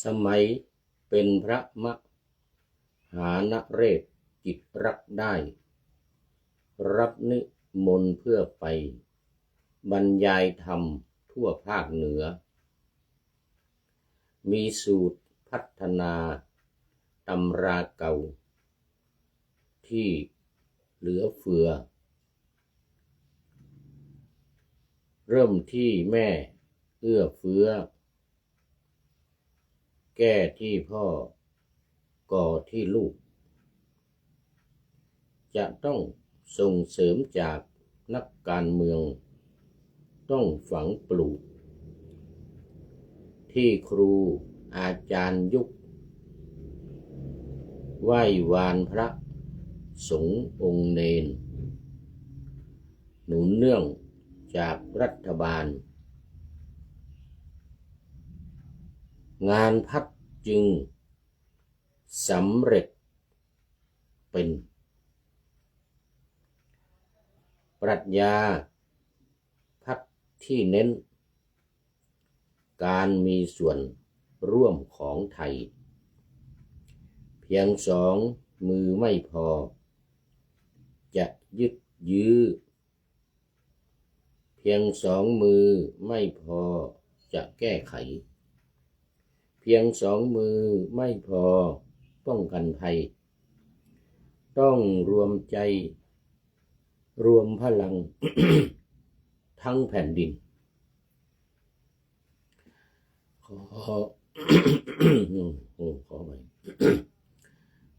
สมัยเป็นพระมหานเรศกิจรักได้รับนิมนต์เพื่อไปบรรยายธรรมทั่วภาคเหนือมีสูตรพัฒนาตำราเก่าที่เหลือเฟือเริ่มที่แม่เอื้อเฟื้อแก้ที่พ่อก่อที่ลูกจะต้องส่งเสริมจากนักการเมืองต้องฝังปลูกที่ครูอาจารย์ยุคไหว้วานพระสงฆ์องค์เนนหนุนเนื่องจากรัฐบาลงานพัดจึงสำเร็จเป็นปรัชญาพัดที่เน้นการมีส่วนร่วมของไทยเพียงสองมือไม่พอจะยึดยื้อเพียงสองมือไม่พอจะแก้ไขเพียงสองมือไม่พอป้องกันภัยต้องรวมใจรวมพลัง ทั้งแผ่นดินขอ ขอไป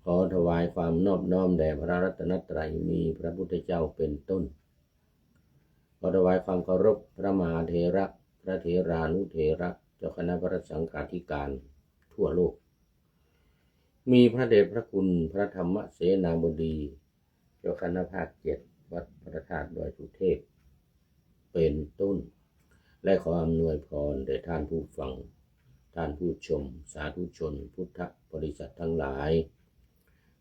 ขอถวายความนอบน้อมแด่พระรัตนตรัยมีพระพุทธเจ้าเป็นต้นขอถวายความเคารพพระมหาเถระพระเถรานุเถระเจ้าคณะพระสังฆาธิการทั่วโลกมีพระเดชพระคุณพระธรรมเสนาบดีเจ้าคณะภาค7วัดพระธาตุดอยสุเทพเป็นต้นและขออำนวยพรแด่ท่านผู้ฟังท่านผู้ชมสาธุชนพุทธบริษัททั้งหลาย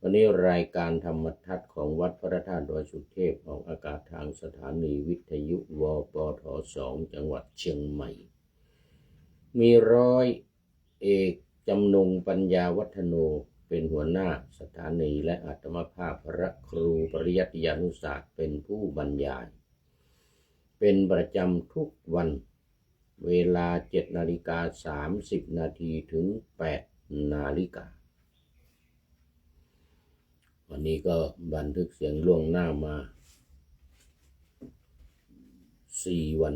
วันนี้รายการธรรมทัศน์ของวัดพระธาตุดอยสุเทพออกอากาศทางสถานีวิทยุวปท2จังหวัดเชียงใหม่มีร้อยเอกจำนงปัญญาวัฒโนเป็นหัวหน้าสถานีและอาตมาภาพพระครูปริยัติยานุศาสตร์เป็นผู้บรรยายเป็นประจำทุกวันเวลา 7:30 นาทีถึง 8 นาฬิกาวันนี้ก็บันทึกเสียงล่วงหน้ามา4 วัน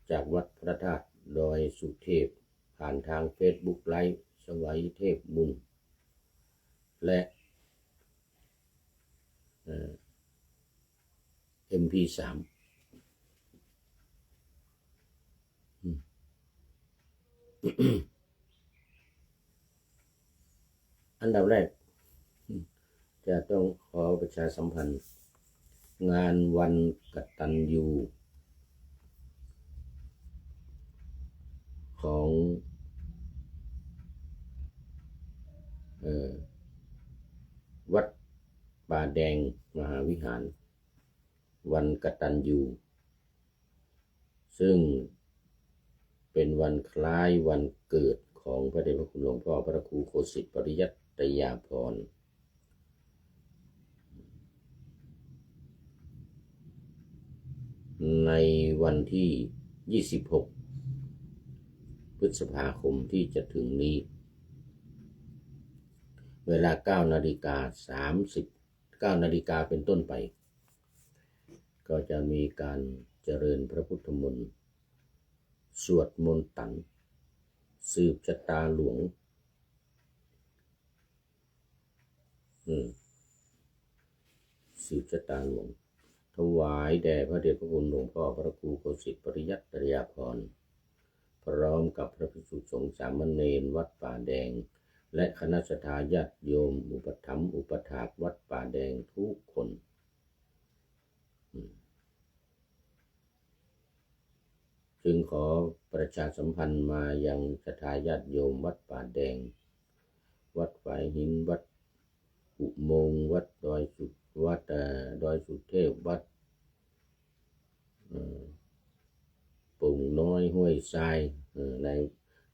จากวัดพระธาตุดอยสุเทพผ่านทาง Facebook ไลฟ์สวัยเทพบุญและ MP3 อันดับแรกจะต้องขอประชาสัมพันธ์งานวันกตัญญูของวัดป่าแดงมหาวิหารวันกตัญญูซึ่งเป็นวันคล้ายวันเกิดของพระเดชพระคุณหลวงพ่อพระครูโคสิตปริยัตยาภรณ์ในวันที่26 พฤษภาคมที่จะถึงนี้เวลา 9:30 นาฬิกาเป็นต้นไปก็จะมีการเจริญพระพุทธมนต์สวดมนต์ตันสืบชะตาหลวงสืบชะตาหลวงถวายแด่พระเดชพระคุณหลวงพ่อพระครูโคสิตปริยัตยาภรณ์พร้อมกับพระภิกษุสงฆ์สามเณรวัดป่าแดงและคณะสัตยาญาติโยมอุปถัมภ์อุปถากวัดป่าแดงทุกคนจึงขอประชาสัมพันธ์มายังสัตยาญาติโยมวัดป่าแดงวัดฝายหินวัดอุโมงค์วัดดอยสุเทพวัดโป่งน้อยห้วยทรายใน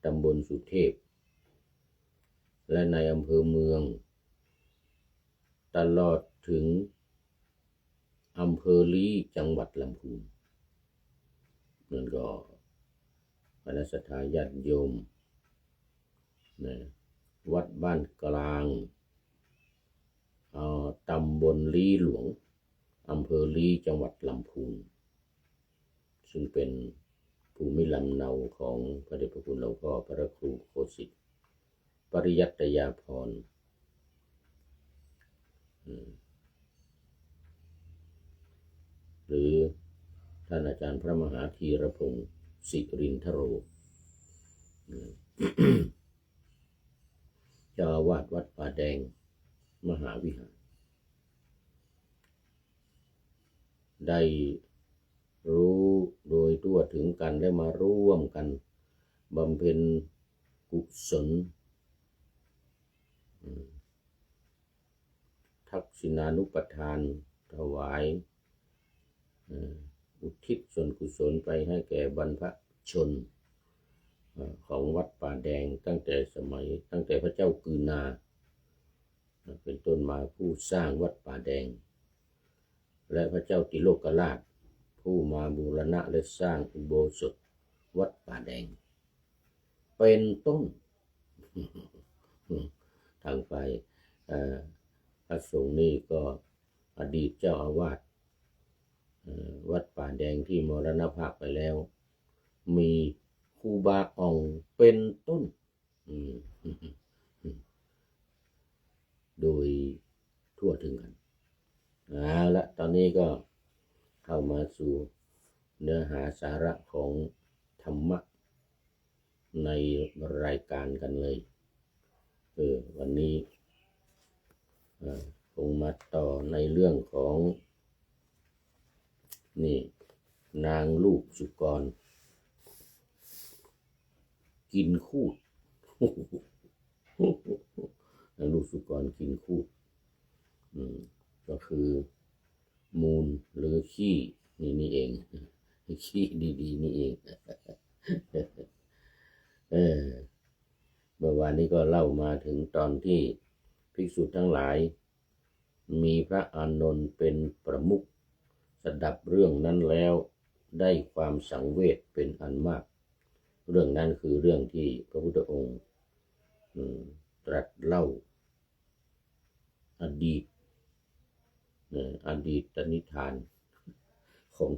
ตำบลสุเทพและในอำเภอเมืองตลอดถึงอำเภอลี้จังหวัดลำพูนนั่นก็คณะสัตยาติโยมนะวัดบ้านกลางตำบลลี้หลวงอำเภอลี้จังหวัดลำพูนซึ่งเป็นภูมิลำเนาของพระเดชพระคุณหลวงพ่อพระครูโคสิทธิ์ปริยัตยาภรณ์หรือท่านอาจารย์พระมหาธีรพงศ์สิรินทโร เจ้าอาวาสวัดป่าแดงมหาวิหารได้รู้โดยทั่วถึงกันได้มาร่วมกันบำเพ็ญกุศลทักษิณานุปทานถวายอุทิศส่วนกุศลไปให้แก่บรรพชนของวัดป่าแดงตั้งแต่พระเจ้ากือนาเป็นต้นมาผู้สร้างวัดป่าแดงและพระเจ้าติโลกราชผู้มาบูรณะและสร้างอุโบสถวัดป่าแดงเป็นต้น ทางฝ่ายพระสงฆ์นี่ก็อดีตเจ้าอาวาสวัดป่าแดงที่มรณภาพไปแล้วมีครูบาอ่องเป็นต้นโดยทั่วถึงกันเอาละตอนนี้ก็เข้ามาสู่เนื้อหาสาระของธรรมะในรายการกันเลยวันนี้คงมาต่อในเรื่องของนี่นางลูกสุกรกินคูด นางลูกสุกรกินคูดก็คือมูลหรือขี้นี่เองขี้ดีๆนี่เอง เมื่อวานนี้ก็เล่ามาถึงตอนที่ภิกษุทั้งหลายมีพระอานนท์เป็นประมุขสดับเรื่องนั้นแล้วได้ความสังเวชเป็นอันมากเรื่องนั้นคือเรื่องที่พระพุทธองค์ตรัสเล่าอดีตนิทานของ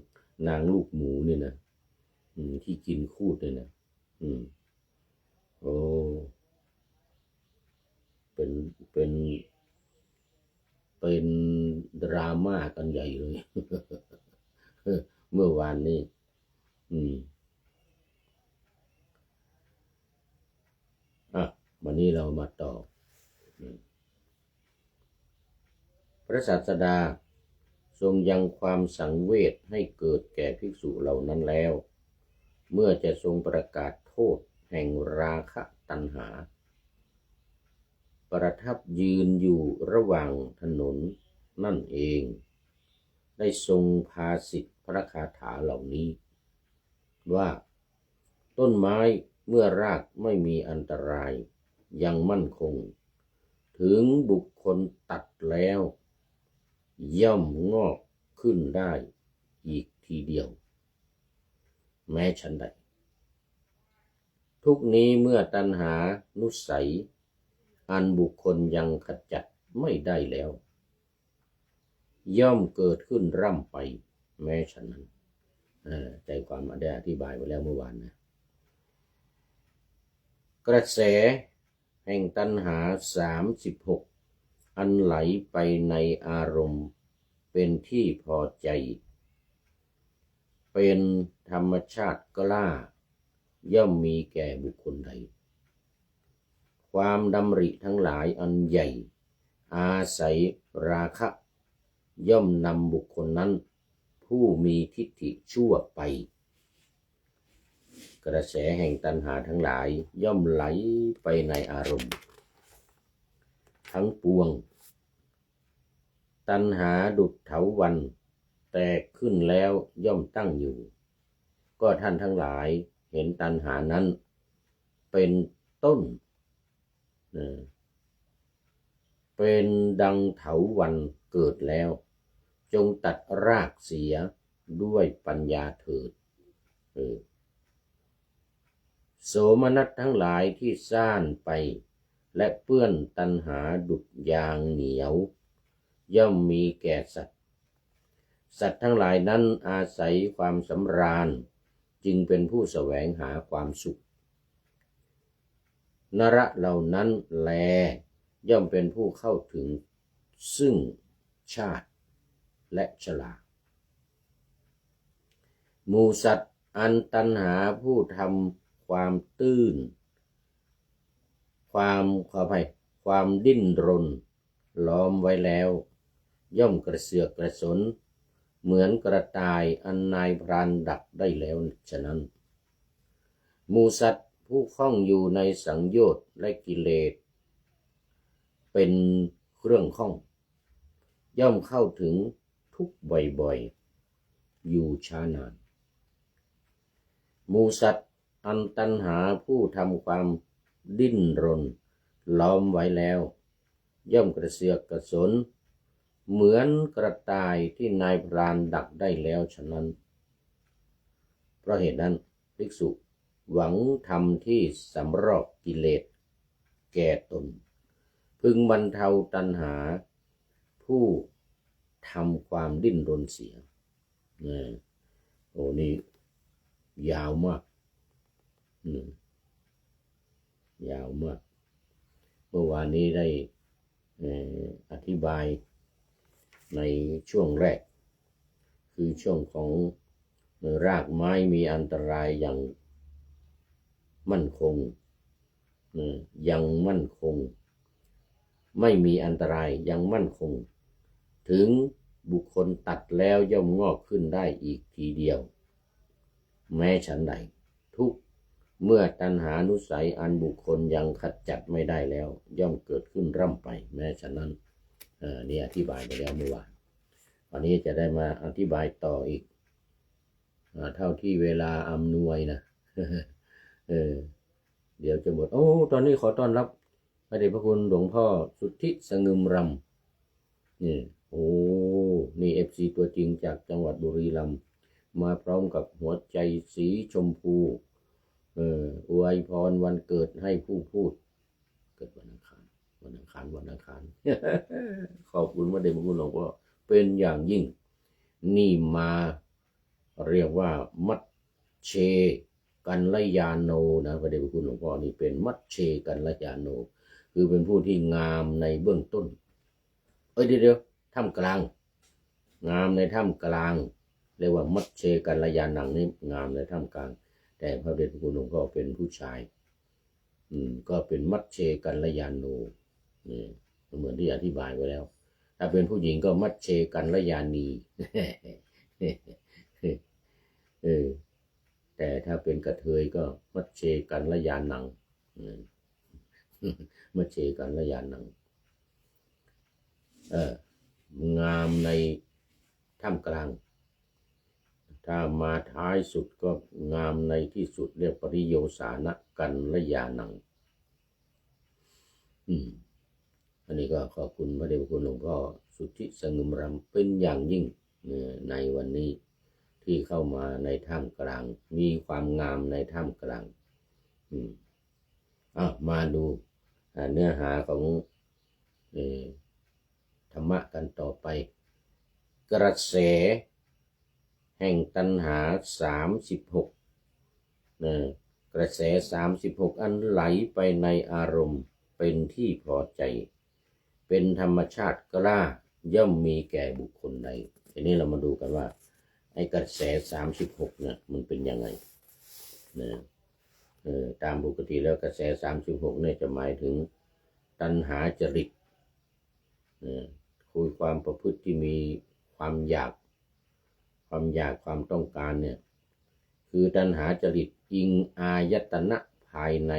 นางลูกหมูเนี่ยนะที่กินคูดเนี่ยนะโอ้เป็นดราม่ากันใหญ่เลย เมื่อวานนี้วันนี้เรามาต่อพระศาสดาทรงยังความสังเวชให้เกิดแก่ภิกษุเหล่านั้นแล้วเมื่อจะทรงประกาศโทษแห่งราคะตัณหาประทับยืนอยู่ระหว่างถนนนั่นเองได้ทรงภาสิทธิพระคาถาเหล่านี้ว่าต้นไม้เมื่อรากไม่มีอันตรายยังมั่นคงถึงบุคคลตัดแล้วย่อมงอกขึ้นได้อีกทีเดียวแม้ฉันใดทุกนี้เมื่อตัณหานุสัยอันบุคคลยังขจัดไม่ได้แล้วย่อมเกิดขึ้นร่ำไปแม้ฉะนั้นใจความได้อธิบายไว้แล้วเมื่อวานนะกระแสแห่งตัณหา36อันไหลไปในอารมณ์เป็นที่พอใจเป็นธรรมชาติกล้าย่อมมีแก่บุคคลใดความดำริทั้งหลายอันใหญ่อาศัยราคะย่อมนำบุคคลนั้นผู้มีทิฏฐิชั่วไปกระแสแห่งตัณหาทั้งหลายย่อมไหลไปในอารมณ์ทั้งปวงตัณหาดุจเถาวัลย์แตกขึ้นแล้วย่อมตั้งอยู่ก็ท่านทั้งหลายเห็นตัณหานั้นเ เป็นต้นเป็นดังเถาวัลย์เกิดแล้วจงตัดรากเสียด้วยปัญญาเถิดโสมนัสทั้งหลายที่ซ่านไปและเปื้อนตัณหาดุจยางเหนียวย่อมมีแก่สัตว์ทั้งหลายนั้นอาศัยความสำราญจึงเป็นผู้แสวงหาความสุขนรเหล่านั้นแลย่อมเป็นผู้เข้าถึงซึ่งชาติและชราหมู่สัตว์อันตัณหาผู้ทำความตื้นความดิ้นรนล้อมไว้แล้วย่อมกระเสือกกระสนเหมือนกระต่ายอันนายพรานดักได้แล้วฉะนั้นหมู่สัตว์ผู้คล้องอยู่ในสังโยชน์และกิเลสเป็นเครื่องข้องย่อมเข้าถึงทุกข์บ่อยๆอยู่ช้านานหมู่สัตว์อันตัณหาผู้ทำความดิ้นรนล้อมไว้แล้วย่อมกระเสือกกระสนเหมือนกระต่ายที่นายพรานดักได้แล้วฉะนั้นเพราะเหตุนั้นภิกษุหวังธรรมที่สำรอกกิเลสแก่ตนพึงบรรเทาตัณหาผู้ทำความดิ้นรนเสียโอ้นี่ยาวมากยาวมากเมื่อวานนี้ได้อธิบายในช่วงแรกคือช่วงของรากไม้มีอันตรายอย่างมั่นคงยังมั่นคงไม่มีอันตรายยังมั่นคงถึงบุคคลตัดแล้วย่อมงอกขึ้นได้อีกทีเดียวแม้ฉันใดทุกเมื่อตัณหานุสัยอันบุคคลยังขจัดไม่ได้แล้วย่อมเกิดขึ้นร่ำไปแม้ฉะนั้นนี่อธิบายไปแล้วเมื่อวานวันนี้จะได้มาอธิบายต่ออีกเท่าที่เวลาอำนวยนะ เดี๋ยวจะหมดตอนนี้ขอต้อนรับพระเดชพระคุณหลวงพ่อสุทธิสงึมรำนี่FC ตัวจริงจากจังหวัดบุรีรัมย์มาพร้อมกับหัวใจสีชมพูอวยพรวันเกิดให้ผู้พูดเกิดวันอังคาร ขอบคุณพระเดชพระคุณหลวงพ่อเป็นอย่างยิ่งนี่มาเรียกว่ามัชเชกัลยาโนนะพระเดชพระคุณหลวงพ่อนี่เป็นมัชเชกัลยาโนคือเป็นผู้ที่งามในเบื้องต้นเดี๋ยวท่ามกลางงามในท่ามกลางเรียกว่ามัชเชกัลยานังนี่งามในท่ามกลางแต่พระเดชพระคุณหลวงพ่อเป็นผู้ชายก็เป็นมัชเชกัลยาโนเหมือนที่อธิบายไว้แล้วถ้าเป็นผู้หญิงก็มัชเชกัลยานี แต่ถ้าเป็นกระเทยก็มัชเชกัลยานังมัชเชกัลยานังงามในท่ามกลางถ้ามาท้ายสุดก็งามในที่สุดเรียกปริโยสานะกัลยานังอันนี้ก็ขอบคุณพระเดชพระคุณหลวงพ่อสุทธิสงึมรำเป็นอย่างยิ่งในวันนี้ที่เข้ามาในท่ามกลางมีความงามในท่ามกลางมาดูเนื้อหาของธรรมะกันต่อไปกระแสแห่งตัณหา36กระแส36อันไหลไปในอารมณ์เป็นที่พอใจเป็นธรรมชาติกล้าย่อมมีแก่บุคคลใดทีนี้เรามาดูกันว่าไอ้กระแส36เนี่ยมันเป็นยังไงตามปกติแล้วกระแส36เนี่ยจะหมายถึงตัณหาจริตคือความประพฤติที่มีความอยากความต้องการเนี่ยคือตัณหาจริตอิงอายตนะภายใน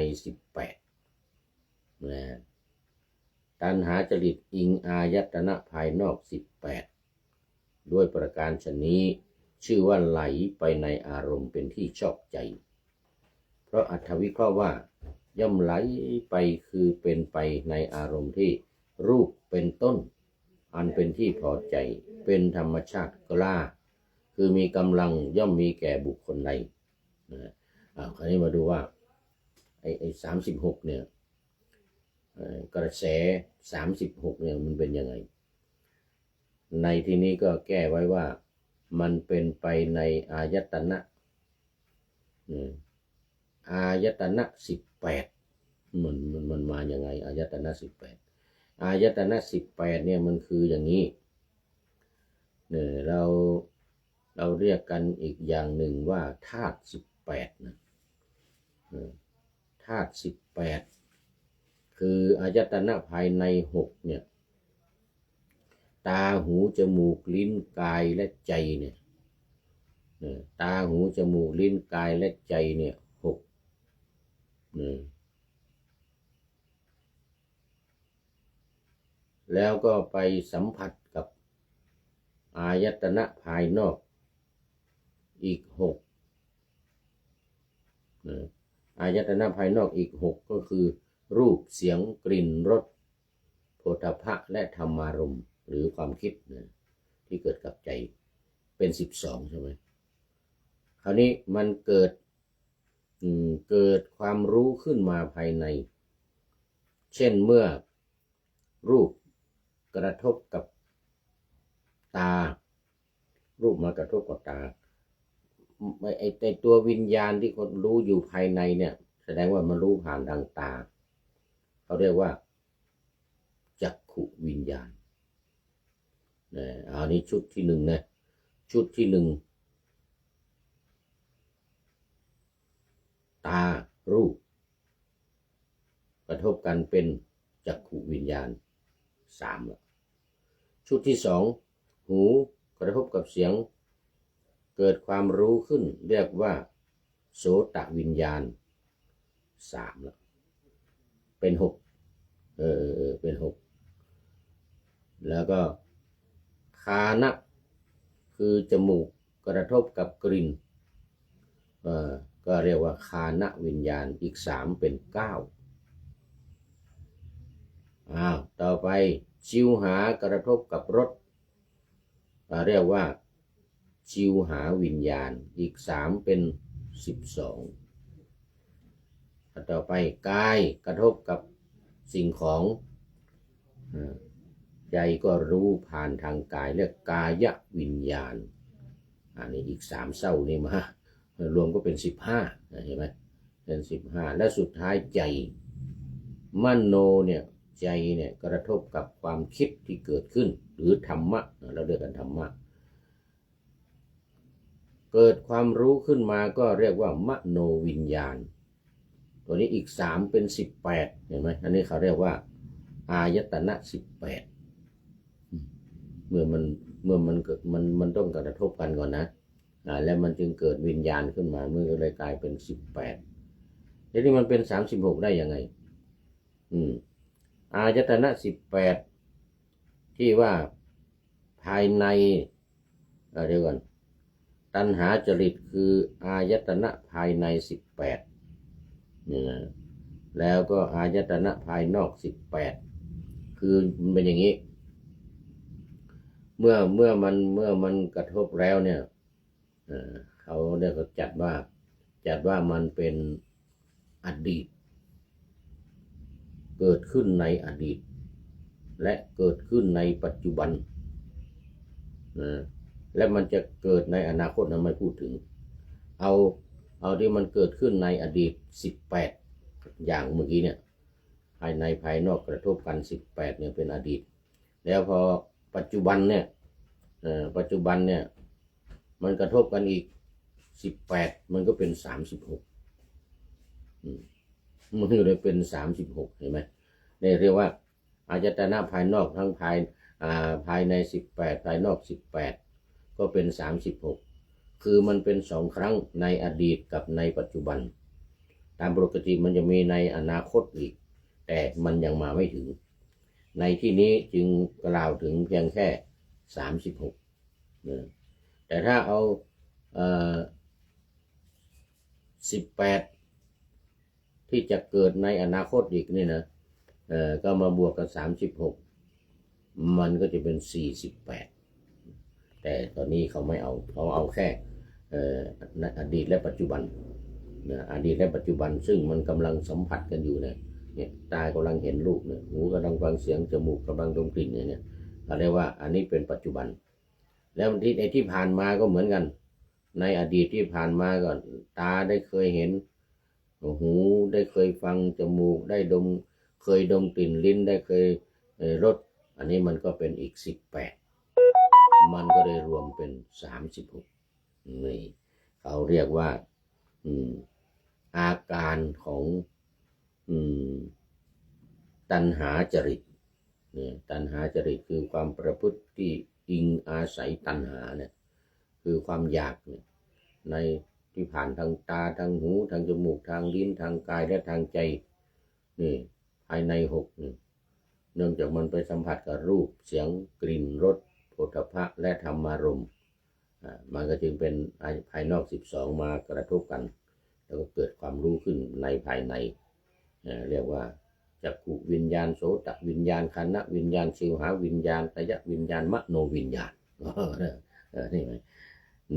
18ตัณหาจริตอิงอายตนะภายนอก18ด้วยประการฉะนี้ชื่อว่าไหลไปในอารมณ์เป็นที่ชอบใจเพราะอรรถวิเคราะห์ว่า ย่อมไหลไปคือเป็นไปในอารมณ์ที่รูปเป็นต้นอันเป็นที่พอใจเป็นธรรมชาติกล้าคือมีกำลังย่อมมีแก่บุคคลใดคราวนี้มาดูว่าไอ้36เนี่ยกระแส36เนี่ยมันเป็นยังไงในที่นี้ก็แก้ไว้ว่ามันเป็นไปในอายตนะอายตนะ18มันมาอย่างไงอายตนะ18อายตนะ18เนี่ยมันคืออย่างนี้เนี่ยเราเรียกกันอีกอย่างหนึ่งว่าธาตุ18นะธาตุ18คืออายตนะภายใน6เนี่ยตาหูจมูกลิ้นกายและใจเนี่ยตาหูจมูกลิ้นกายและใจเนี่ย6แล้วก็ไปสัมผัสกับอายตนะภายนอกอีก6อายตนะภายนอกอีก6ก็คือรูปเสียงกลิ่นรสโผฏฐัพพะและธรรมารมณ์หรือความคิดที่เกิดกับใจเป็น12ใช่ไหมคราวนี้มันเกิดความรู้ขึ้นมาภายในเช่นเมื่อรูปกระทบกับตารูปมากระทบกับตาไอตัววิญญาณที่คนรู้อยู่ภายในเนี่ยแสดงว่ามันรู้ผ่านทางตาเขาเรียกว่าจักขุวิญญาณอันนี้ชุดที่1นะชุดที่1ตารูปกระทบกันเป็นจักขุวิญญาณ3ละชุดที่2หูกระทบกับเสียงเกิดความรู้ขึ้นเรียกว่าโสตวิญญาณ3ละเป็น6เป็น6แล้วก็คานะคือจมูกกระทบกับกลิ่นก็เรียกว่าคานะวิญญาณอีก3เป็น9ต่อไปชิวหากระทบกับรสเรียกว่าชิวหาวิญญาณอีก3เป็น12ต่อไปกายกระทบกับสิ่งของใจก็รู้ผ่านทางกายเรียกกายวิญญาณอันนี้อีก3เศร้านี่มารวมก็เป็น15เห็นไหมเป็น15และสุดท้ายใจมโนเนี่ยใจเนี่ยกระทบกับความคิดที่เกิดขึ้นหรือธรรมะเราเรียกกันธรรมะเกิดความรู้ขึ้นมาก็เรียกว่ามโนวิญญาณตัวนี้อีก3เป็น18เห็นไหมอันนี้เขาเรียกว่าอายตนะ18เมื่อมันเกิดมันต้องกระทบกันก่อนนะแล้วมันจึงเกิดวิญญาณขึ้นมาเมื่อก็เลยกลายเป็น18ทีนี้มันเป็น36ได้ยังไงอายตนะ18ที่ว่าภายในเดี๋ยวก่อนตัณหาจริตคืออายตนะภายใน18นี่นะแล้วก็อายตนะภายนอก18คือมันเป็นอย่างนี้เมื่อมันกระทบแล้วเนี่ยเขาได้ก็จัดว่ามันเป็นอดีตเกิดขึ้นในอดีตและเกิดขึ้นในปัจจุบันและมันจะเกิดในอนาคตนั้นไม่พูดถึงเอาที่มันเกิดขึ้นในอดีต18อย่างเมื่อกี้เนี่ยภายในภายนอกกระทบกัน18เนี่ยเป็นอดีตแล้วพอปัจจุบันเนี่ยมันกระทบกันอีก18มันก็เป็น36มันก็เลยเป็น36เห็นไหมนี่เรียกว่าอายตนะภายนอกทั้งภายใน18ภายนอก18ก็เป็น36คือมันเป็น2ครั้งในอดีตกับในปัจจุบันตามปกติมันจะมีในอนาคตอีกแต่มันยังมาไม่ถึงในที่นี้จึงกล่าวถึงเพียงแค่36แต่ถ้าเอา18 ที่จะเกิดในอนาคตอีกนี่นะก็มาบวกกับ36มันก็จะเป็น48แต่ตอนนี้เขาไม่เอาเขาเอาแค่อดีตและปัจจุบันนะอดีตและปัจจุบันซึ่งมันกำลังสัมผัสกันอยู่เนี่ยตากำลังเห็นรูปเนี่ยหูกำลังฟังเสียงจมูกกำลังดมกลิ่นเนี่ยเขาเรียกว่าอันนี้เป็นปัจจุบันแล้วที่ผ่านมาก็เหมือนกันในอดีตที่ผ่านมาก็ตาได้เคยเห็นหูได้เคยฟังจมูกได้ดมเคยดมกลิ่นลิ้นได้เคยรสอันนี้มันก็เป็นอีก18มันก็เลยรวมเป็น36นี่เขาเรียกว่าอาการของตัณหาจริตเนี่ยตัณหาจริตคือความประพฤติที่อิงอาศัยตัณหาเนี่ยคือความอยากเนี่ยในที่ผ่านทางตาทางหูทางจมูกทางลิ้นทางกายและทางใจนี่ภายใน6นี่เนื่องจากมันไปสัมผัสกับรูปเสียงกลิ่นรสโผฏฐัพพะและธรรมารมณ์มันก็จึงเป็นภายนอก12มากระทบกันแล้วก็เกิดความรู้ขึ้นในภายในเรียกว่าจักขุวิญญาณโสตวิญญาณขันธ์วิญญาณชิวหาวิญญาณตยวิญญาณมโนวิญญาณนี่ไหม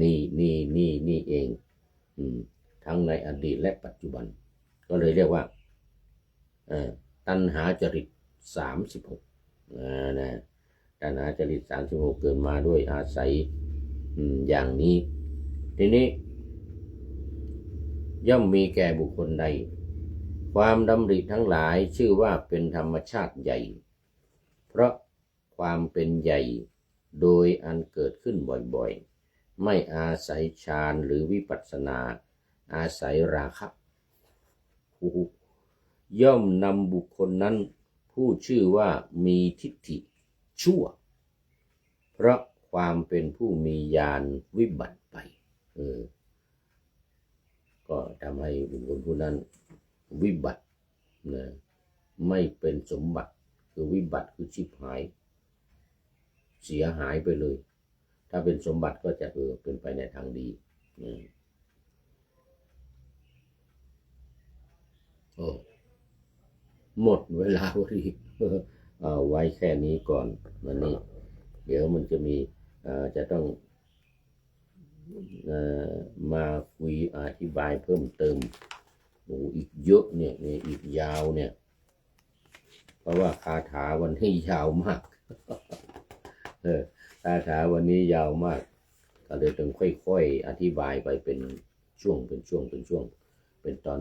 นี่เองทั้งในอดีตและปัจจุบันก็เลยเรียกว่าตัณหาจริต36นะตัณหาจริต36เกิดมาด้วยอาศัยอย่างนี้ทีนี้ย่อมมีแก่บุคคลใดความดำริทั้งหลายชื่อว่าเป็นธรรมชาติใหญ่เพราะความเป็นใหญ่โดยอันเกิดขึ้นบ่อยๆไม่อาศัยฌานหรือวิปัสสนาอาศัยราคะย่อมนำบุคคลนั้นผู้ชื่อว่ามีทิฏฐิชั่วเพราะความเป็นผู้มีญาณวิบัติไปก็ทำให้บุคคลผู้นั้นวิบัตินะไม่เป็นสมบัติคือวิบัติคือชิบหายเสียหายไปเลยถ้าเป็นสมบัติก็จะเป็นไปในทางดีหมดเวลาพอดีไว้แค่นี้ก่อนวันนี้เดี๋ยวมันจะมีจะต้องมาคุยอธิบายเพิ่มเติมอีกเยอะเนี่ยอีกยาวเนี่ยเพราะว่าคาถาวันนี้ยาวมากคาถาวันนี้ยาวมากก็เลยต้องค่อยๆอธิบายไปเป็นช่วงเป็นตอน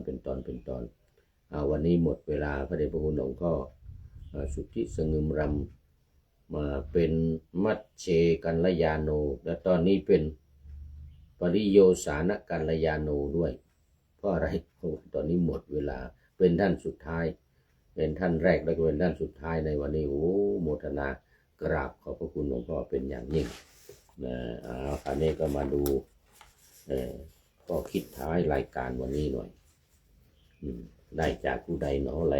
วันนี้หมดเวลาพระเดชพระคุณหลวงพ่อสุทธิสงึมรำมาเป็นมัชเชกัลยาโนและตอนนี้เป็นปริโยสานกัลยาโนด้วยเพราะอะไรตอนนี้หมดเวลาเป็นท่านสุดท้ายเป็นท่านแรกแล้วก็เป็นท่านสุดท้ายในวันนี้โมทนากราบขอบพระคุณหลวงพ่อเป็นอย่างยิ่งคราวนี้ก็มาดูก็คิดท้ายรายการวันนี้หน่อยได้จากผู้ใดหนอแล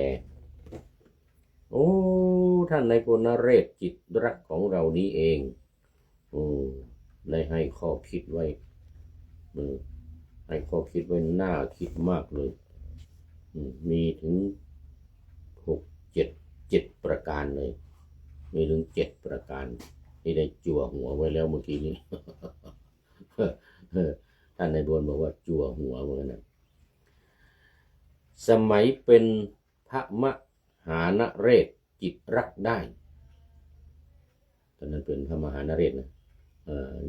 ท่านในพลนเรศจิตรักของเรานี้เองได้ให้ข้อคิดไว้ให้ข้อคิดไว้น่าคิดมากเลยมีถึง7ประการเลยมีถึง7ประการที่ได้จั่วหัวไว้แล้วเมื่อกี้นี้ ท่านในบนบอกว่าจั่วหัวเหมือนกันสมัยเป็นพระมหานเรศจิตรักได้ตอนนั้นเป็นพระมหานเรศนะ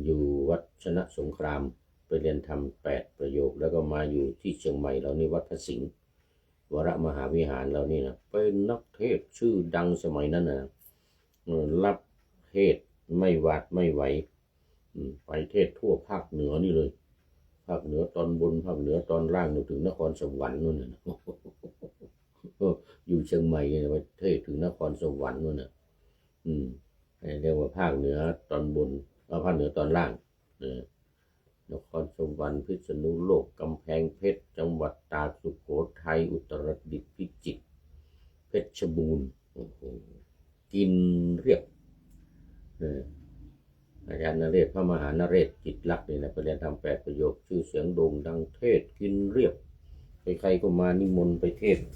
อยู่วัดชนะสงครามไปเรียนธรรม8ประโยคแล้วก็มาอยู่ที่เชียงใหม่เรานี่วัดพระสิงห์วรมหาวิหารเรานี่นะเป็นนักเทศชื่อดังสมัยนั้นนะรับเทศไม่หวาดไม่ไหวไปเทศทั่วภาคเหนือนี่เลยภาคเหนือตอนบนภาคเหนือตอนล่างถึงนครสวรรค์นู่นน่ะอยู่เชียงใหม่เนี่ยไปเทศถึงนครสวรรค์นู่นน่ะเรียกว่าภาคเหนือตอนบนภาคเหนือตอนล่างนครสวรรค์พิษณุโลกกำแพงเพชรจังหวัดตากสุโขทัยอุตรดิตถ์พิจิตรเพชรบูรณ์กินเรียบอาจารย์นเรศพระมหานเรศจิตรักเนี่ยนะไปเรียนทำ8ประโยคชื่อเสียงโด่งดังเทศกินเรียบ ใครๆก็มานิมนต์ไปเทศน์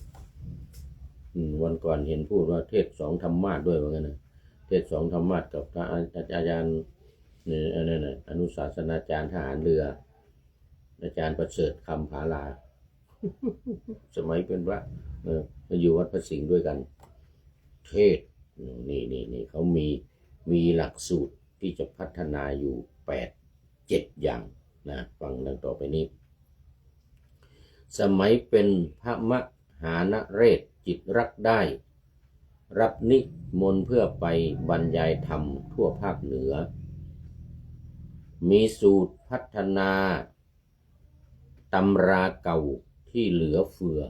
วันก่อนเห็นพูดว่าเทศน์2 ธรรมาสน์ด้วยว่างั้นนะเทศน์2 ธรรมาสน์กับพระอาจารย์เนี่ยนั่นน่ะอนุศาสนาจารย์ทหารเรืออาจารย์ประเสริฐคำผาลา สมัยเป็นพระมาอยู่วัดพระสิงห์ด้วยกันเทศน์นี่เขามีหลักสูตรที่จะพัฒนาอยู่8-7 อย่างนะฟังดังต่อไปนี้สมัยเป็นพระมหานเรศจิตรักได้รับนิมนต์เพื่อไปบรรยายธรรมทั่วภาคเหนือมีสูตรพัฒนาตำราเก่าที่เหลือเฟือ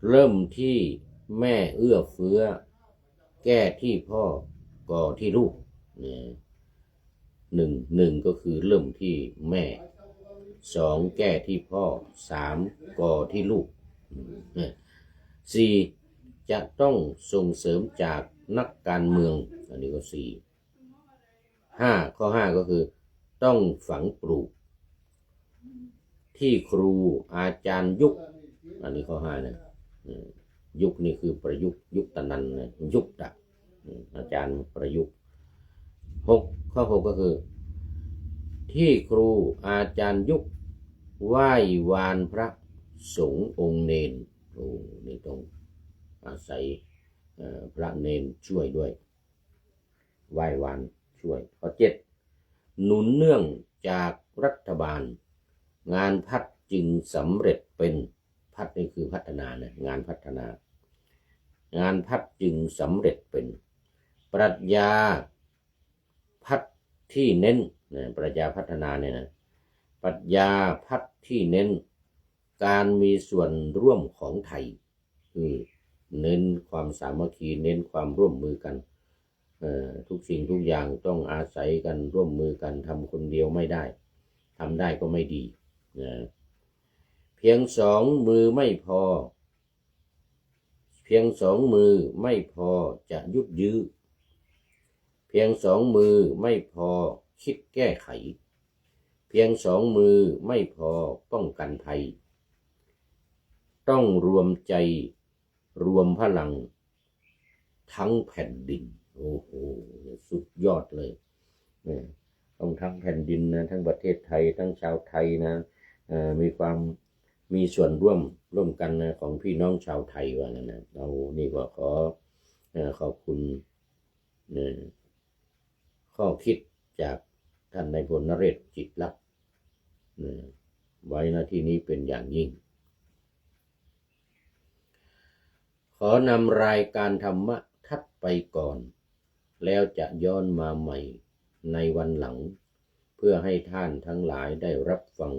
เริ่มที่แม่เอื้อเฟื้อแก้ที่พ่อก่อที่ลูกหนึ่งก็คือเริ่มที่แม่2แก้ที่พ่อ3ก่อที่ลูก4จะต้องส่งเสริมจากนักการเมืองอันนี้ก็4ข้อ 5ก็คือต้องฝังปลูกที่ครูอาจารย์ยุคอันนี้ข้อ 5นะยุคนี่คือประยุกต์ยุคตะนันนะยุคตะอาจารย์ประยุกต์ข้อ 6ก็คือที่ครูอาจารย์ยุคไหว้วานพระสงฆ์องค์เนนนี่ต้องอาศัยพระเนนช่วยด้วยไหว้วานช่วยข้อ 7หนุนเนื่องจากรัฐบาลงานพัฒจึงสำเร็จเป็นพัฒนี่คือพัฒนานะงานพัฒนางานพัฒจึงสำเร็จเป็นปรัชญาพัฒที่เน้นปรัชญาพัฒนาเนี่ยนะปรัชญาพัฒที่เน้นการมีส่วนร่วมของไทยเน้นความสามัคคีเน้นความร่วมมือกันทุกสิ่งทุกอย่างต้องอาศัยกันร่วมมือกันทำคนเดียวไม่ได้ทำได้ก็ไม่ดีเพียง2 มือไม่พอเพียง2 มือไม่พอจะยุดยื้อเพียง2 มือไม่พอคิดแก้ไขเพียง2 มือไม่พอป้องกันภัยต้องรวมใจรวมพลังทั้งแผ่นดินโอ้โหสุดยอดเลยต้องทั้งแผ่นดินนะทั้งประเทศไทยทั้งชาวไทยนะมีส่วนร่วมกันนะของพี่น้องชาวไทยว่างั้นนะเรานี่ก็ขอบคุณข้อคิดจากท่านนายพลนเรศจิตลักษณ์ไว้ณที่นี้เป็นอย่างยิ่งขอนำรายการธรรมะทัดไปก่อนแล้วจะย้อนมาใหม่ในวันหลังเพื่อให้ท่านทั้งหลายได้รับฟัง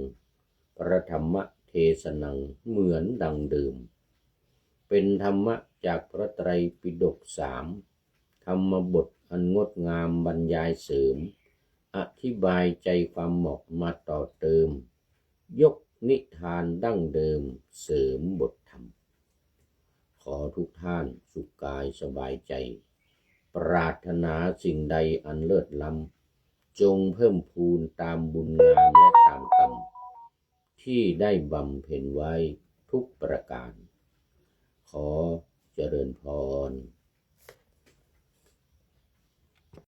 พระธรรมเทศนังเหมือนดังเดิมเป็นธรรมะจากพระไตรปิฎก3ธรรมบทอันงดงามบรรยายเสริมอธิบายใจความเหมาะมาต่อเติมยกนิทานดั้งเดิมเสริมบทธรรมขอทุกท่านสุขกายสบายใจปรารถนาสิ่งใดอันเลิศล้ำจงเพิ่มพูนตามบุญงามและตามกรรมที่ได้บำเพ็ญไว้ทุกประการขอเจริญพร